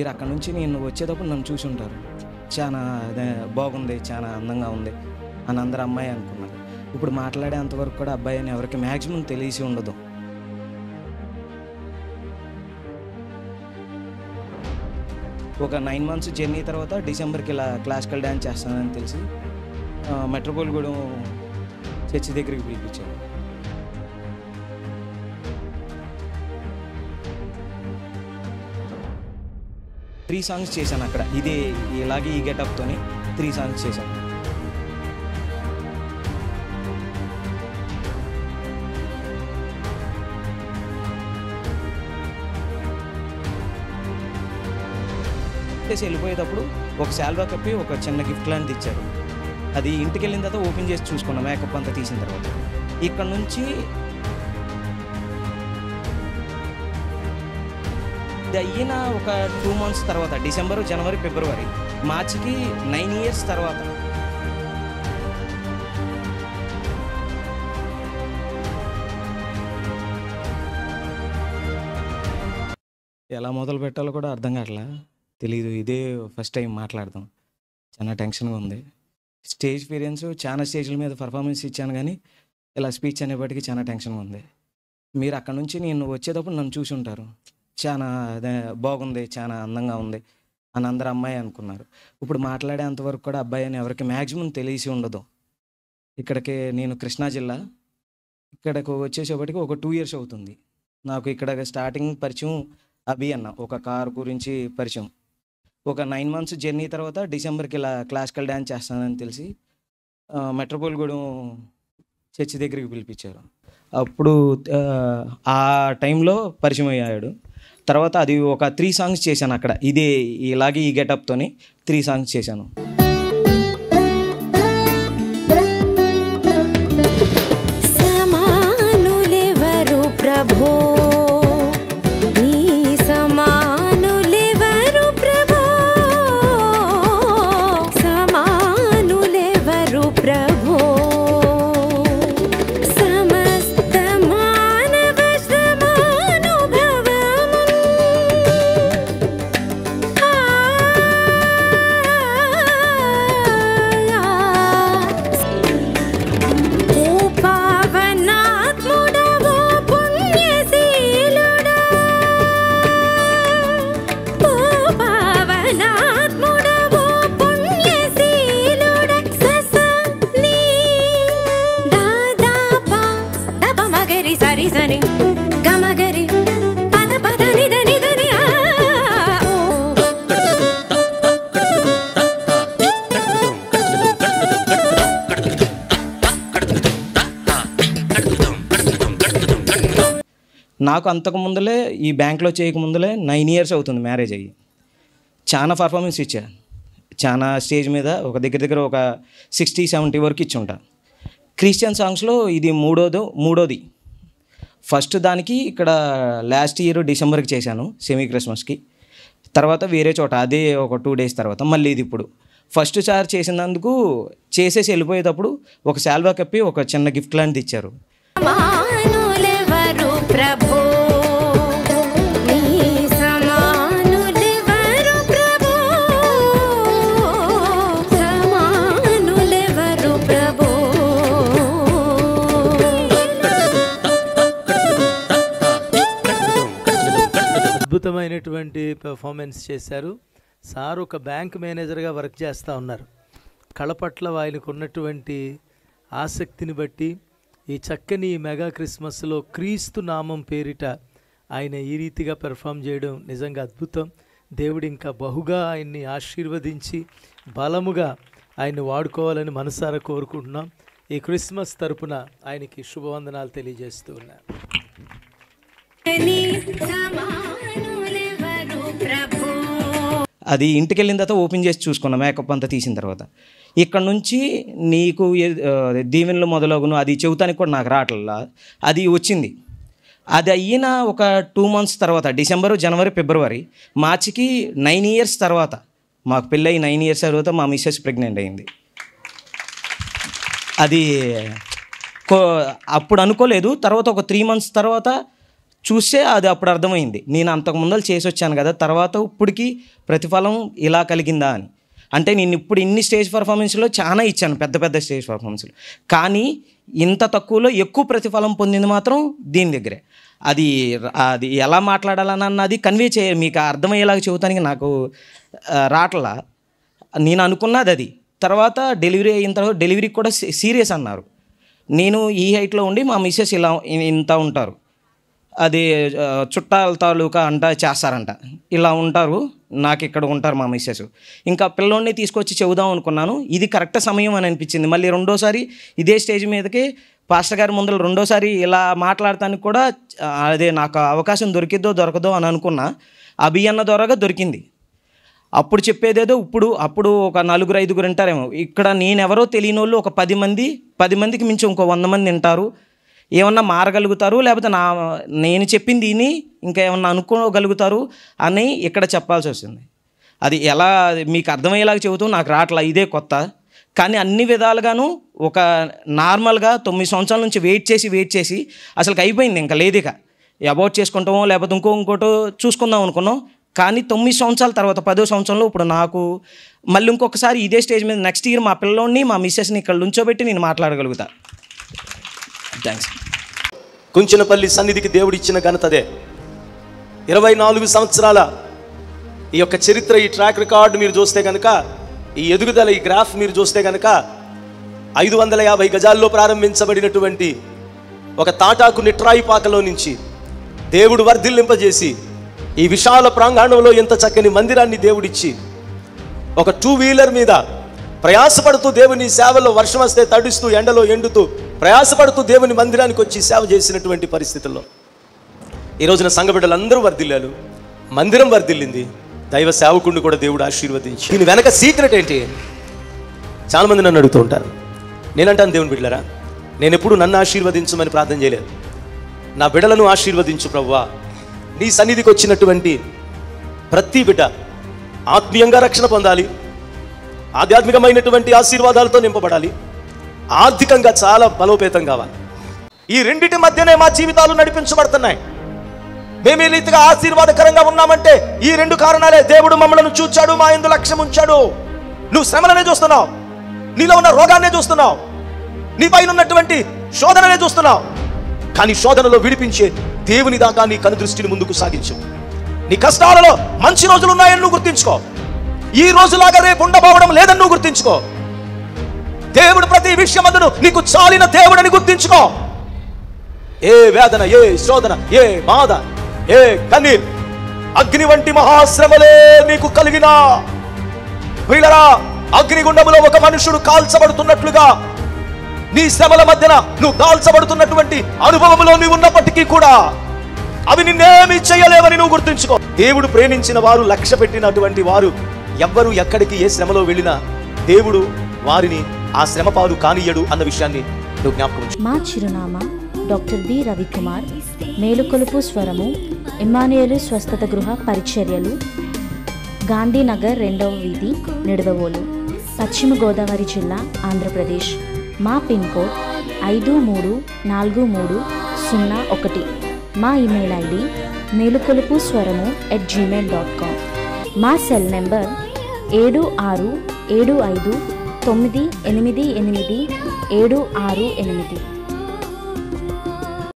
మీరు అక్కడ నుంచి నేను వచ్చేటప్పుడు నన్ను చూసి ఉంటారు. చాలా బాగుంది, చాలా అందంగా ఉంది అని అందరు అమ్మాయి అనుకున్నారు. ఇప్పుడు మాట్లాడేంతవరకు కూడా అబ్బాయి అని ఎవరికి మ్యాక్సిమం తెలిసి ఉండదు. ఒక 9 months జర్నీ తర్వాత డిసెంబర్కి ఇలా క్లాసికల్ డ్యాన్స్ చేస్తానని తెలిసి మెట్రోపోలిగూడెం చర్చి దగ్గరికి పిలిపించారు. త్రీ సాంగ్స్ చేశాను అక్కడ. ఇలాగే ఈ గెటప్తోని 3 songs చేశాను. వెళ్ళిపోయేటప్పుడు ఒక శాల్వా కప్పి ఒక చిన్న గిఫ్ట్ లాంటిది ఇచ్చారు. అది ఇంటికి వెళ్ళిన తర్వాత ఓపెన్ చేసి చూసుకున్నాం మేకప్ అంతా తీసిన తర్వాత. ఇక్కడ నుంచి ఇది అయిన ఒక 2 months తర్వాత డిసెంబర్, జనవరి, ఫిబ్రవరి, మార్చికి 9 years తర్వాత ఎలా మొదలు పెట్టాలో కూడా అర్థం కావట్లా, తెలీదు. ఇదే ఫస్ట్ టైం మాట్లాడదాం, చాలా టెన్షన్గా ఉంది. స్టేజ్ ఎక్స్పీరియన్స్ చాలా స్టేజ్ల మీద పర్ఫార్మెన్స్ ఇచ్చాను, కానీ ఇలా స్పీచ్ అనేప్పటికీ చాలా టెన్షన్గా ఉంది. మీరు అక్కడ నుంచి నేను వచ్చేటప్పుడు నన్ను చూసి ఉంటారు. చాలా బాగుంది, చాలా అందంగా ఉంది అని అందరు అమ్మాయి అనుకున్నారు. ఇప్పుడు మాట్లాడేంతవరకు కూడా అబ్బాయి అని ఎవరికి మ్యాక్సిమం తెలిసి ఉండదు. ఇక్కడికి నేను కృష్ణా జిల్లా, ఇక్కడికి వచ్చేసేపటికి ఒక 2 years అవుతుంది. నాకు ఇక్కడ స్టార్టింగ్ పరిచయం అభి అన్న, ఒక కారు గురించి పరిచయం. ఒక 9 months జర్నీ తర్వాత డిసెంబర్కి ఇలా క్లాసికల్ డ్యాన్స్ చేస్తానని తెలిసి మెట్రోపోలిగూడెం చర్చి దగ్గరికి పిలిపించారు. అప్పుడు ఆ టైంలో పరిచయం అయ్యాడు. తర్వాత అది ఒక 3 songs చేశాను అక్కడ. ఇలాగే ఈ గెటప్తోని 3 songs చేశాను. నాకు అంతకు ముందులే ఈ బ్యాంక్లో చేయకముందులే 9 years అవుతుంది మ్యారేజ్ అయ్యి. చాలా పర్ఫార్మెన్స్ ఇచ్చా, చాలా స్టేజ్ మీద ఒక దగ్గర ఒక 60-70 వరకు ఇచ్చి ఉంటా. క్రిస్టియన్ సాంగ్స్లో ఇది మూడోది. ఫస్ట్ దానికి ఇక్కడ లాస్ట్ ఇయర్ డిసెంబర్కి చేశాను, సెమీ క్రిస్మస్కి. తర్వాత వేరే చోట అదే ఒక 2 days తర్వాత మళ్ళీ ఇది ఇప్పుడు ఫస్ట్ సార్ చేసినందుకు చేసేసి వెళ్ళిపోయేటప్పుడు ఒక శాల్వా కప్పి ఒక చిన్న గిఫ్ట్ లాంటిది ఇచ్చారు. అద్భుతమైనటువంటి పెర్ఫార్మెన్స్ చేశారు సార్. ఒక బ్యాంక్ మేనేజర్గా వర్క్ చేస్తూ ఉన్నారు. కళ పట్ల ఆయనకు ఉన్నటువంటి ఆసక్తిని బట్టి ఈ చక్కని మెగా క్రిస్మస్లో క్రీస్తు నామం పేరిట ఆయన ఈ రీతిగా పెర్ఫామ్ చేయడం నిజంగా అద్భుతం. దేవుడు ఇంకా బహుగా ఆయన్ని ఆశీర్వదించి బలముగా ఆయన్ని వాడుకోవాలని మనసారా కోరుకుంటున్నాం. ఈ క్రిస్మస్ తరపున ఆయనకి శుభవందనాలు తెలియజేస్తూ ఉన్నారు. అది ఇంటికి వెళ్ళిన తర్వాత ఓపెన్ చేసి చూసుకున్నాం మేకప్ అంతా తీసిన తర్వాత. ఇక్కడ నుంచి నీకు దీవెనలు మొదలగును అది చెబుతానికి కూడా నాకు రావట్లా, అది వచ్చింది. అది అయిన ఒక 2 months తర్వాత డిసెంబరు, జనవరి, ఫిబ్రవరి, మార్చికి 9 years తర్వాత, మాకు పెళ్ళి 9 years తర్వాత మా మిస్సెస్ ప్రెగ్నెంట్ అయింది. అది అప్పుడు అనుకోలేదు. తర్వాత ఒక 3 months తర్వాత చూస్తే అది అప్పుడు అర్థమైంది, నేను అంతకు ముందర చేసి వచ్చాను కదా, తర్వాత ఇప్పటికి ప్రతిఫలం ఇలా కలిగిందా అని. అంటే నేను ఇప్పుడు ఇన్ని స్టేజ్ పర్ఫార్మెన్స్లో చాలా ఇచ్చాను, పెద్ద పెద్ద స్టేజ్ పర్ఫార్మెన్స్లు, కానీ ఇంత తక్కువలో ఎక్కువ ప్రతిఫలం పొందింది మాత్రం దీని దగ్గరే. అది ఎలా మాట్లాడాలని అన్నది కన్వే మీకు అర్థమయ్యేలాగా చెబుతానికి నాకు రాట్లా. నేను అనుకున్నది అది. తర్వాత డెలివరీ అయిన తర్వాత డెలివరీకి కూడా సీరియస్ అన్నారు. నేను ఈ హైట్లో ఉండి మా మిస్సెస్ ఇలా ఇంత ఉంటారు, అది చుట్టాల తాలూకా అంట చేస్తారంట, ఇలా ఉంటారు, నాకు ఇక్కడ ఉంటారు మా మిస్సెస్. ఇంకా పిల్లోడిని తీసుకొచ్చి చెబుదాం అనుకున్నాను, ఇది కరెక్ట్ సమయం అని అనిపించింది. మళ్ళీ రెండోసారి ఇదే స్టేజ్ మీదకి పాస్టర్ గారి ముందర రెండోసారి ఇలా మాట్లాడటానికి కూడా అదే నాకు అవకాశం దొరకదో అని అనుకున్నా. అభియన్న ద్వారాగా దొరికింది. అప్పుడు చెప్పేదేదో అప్పుడు ఒక 4-5 ఉంటారేమో, ఇక్కడ నేనెవరో తెలియని వాళ్ళు ఒక 10 మందికి మించి ఇంకో 100 మంది వింటారు, ఏమన్నా మారగలుగుతారు, లేకపోతే నేను చెప్పింది విని ఇంకా ఏమన్నా అనుకోగలుగుతారు అని ఇక్కడ చెప్పాల్సి వస్తుంది. అది ఎలా మీకు అర్థమయ్యేలాగా చెబుతూ నాకు రావట్లా, ఇదే కొత్త. కానీ అన్ని విధాలుగాను ఒక నార్మల్గా 9 సంవత్సరాల నుంచి వెయిట్ చేసి అసలుకి అయిపోయింది, ఇంకా లేదు, ఇక అబౌట్ చేసుకుంటామో లేకపోతే ఇంకోటో చూసుకుందాం అనుకున్నాం. కానీ 9 సంవత్సరాల తర్వాత 10వ సంవత్సరంలో ఇప్పుడు నాకు మళ్ళీ ఇంకొకసారి ఇదే స్టేజ్ మీద నెక్స్ట్ ఇయర్ మా పిల్లోడిని మా మిస్సెస్ని ఇక్కడ నుంచోబెట్టి నేను మాట్లాడగలుగుతా. థ్యాంక్స్. కుంచనపల్లి సన్నిధికి దేవుడు ఇచ్చిన ఘనతదే. 24 సంవత్సరాల ఈ యొక్క చరిత్ర, ఈ ట్రాక్ రికార్డు మీరు చూస్తే కనుక, ఈ ఎదుగుదల, ఈ గ్రాఫ్ మీరు చూస్తే కనుక 550 గజాల్లో ప్రారంభించబడినటువంటి ఒక తాటాకు నిట్రాయి పాకలో నుంచి దేవుడు వర్ధిల్లింపజేసి ఈ విశాల ప్రాంగణంలో ఎంత చక్కని మందిరాన్ని దేవుడిచ్చి ఒక 2 వీలర్ మీద ప్రయాసపడుతూ దేవుని సేవలో, వర్షం వస్తే తడుస్తూ, ఎండలో ఎండుతూ ప్రయాసపడుతూ దేవుని మందిరానికి వచ్చి సేవ చేసినటువంటి పరిస్థితుల్లో ఈ రోజున సంఘ బిడ్డలందరూ వర్ధిల్లారు, మందిరం వర్ధిల్లింది, దైవ సేవకుడిని కూడా దేవుడు ఆశీర్వదించి. దీని వెనక సీక్రెట్ ఏంటి? చాలామంది నన్ను అడుగుతూ ఉంటారు. నేనంటాను, దేవుని బిడ్డలారా, నేను ఎప్పుడు నన్ను ఆశీర్వదించమని ప్రార్థన చేయలేదు. నా బిడ్డలను ఆశీర్వదించు ప్రభువా. నీ సన్నిధికి వచ్చినటువంటి ప్రతి బిడ్డ ఆత్మీయంగా రక్షణ పొందాలి, ఆధ్యాత్మికమైనటువంటి ఆశీర్వాదాలతో నింపబడాలి, ఆర్థికంగా చాలా బలోపేతం కావాలి. ఈ రెండిటి మధ్యనే మా జీవితాలు నడిపించబడుతున్నాయి. మేము ఈ రీతిగా ఆశీర్వాదకరంగా ఉన్నామంటే ఈ 2 కారణాలే. దేవుడు మమ్మల్ని చూచాడు, మా యందు లక్ష్యం ఉంచాడు. నువ్వు శ్రమలనే చూస్తున్నావు, నీలో ఉన్న రోగాన్నే చూస్తున్నావు, నీ పైన ఉన్నటువంటి శోధననే చూస్తున్నావు. కానీ శోధనలో విడిపించే దేవుని దాకా నీ కనుదృష్టిని ముందుకు సాగించు. నీ కష్టాలలో మంచి రోజులు ఉన్నాయని నువ్వు గుర్తించుకో. ఈ రోజులాగా రేపు ఉండబోవడం లేదని నువ్వు గుర్తించుకో. దేవుడు ప్రతి విషయమందును నీకు చాలిన దేవుడని గుర్తించుకో. ఏ వేదన, ఏ శోధన, ఏ బాధ, ఏ కన్నీరు, అగ్ని వంటి మహాశ్రమలే నీకు కలిగినా, ప్రియులారా, అగ్నిగుండములో ఒక మనుషుడు కాల్చబడుతున్నట్లుగా నీ శ్రమల మధ్యన నువ్వు కాల్చబడుతున్నటువంటి అనుభవంలో నీవు ఉన్నప్పటికీ కూడా అవి నిన్నేమీ చేయలేవని నువ్వు గుర్తుంచుకో. దేవుడు ప్రేమించిన వారు, లక్ష్య పెట్టినటువంటి వారు ఎవ్వరూ ఎక్కడికి ఏ శ్రమలో వెళ్ళినా దేవుడు వారిని ఆ శ్రమ పాలు కానియడు అన్న విషయాన్ని నువ్వు జ్ఞాపకం ఉంచు. మా చిరునామా డాక్టర్ బి రవికుమార్, మేలుకొలుపు స్వరము, ఇమ్మానుయేలు స్వస్థత గృహ పరిచర్యలు, గాంధీనగర్ 2వ వీధి, నిడదవోలు, పశ్చిమ గోదావరి జిల్లా, ఆంధ్రప్రదేశ్. మా పిన్ కోడ్ 534301. మా ఇమెయిల్ ఐడి మేలుకొలుపుస్వరము@gmail.com. మా సెల్ నెంబర్ 7675988768.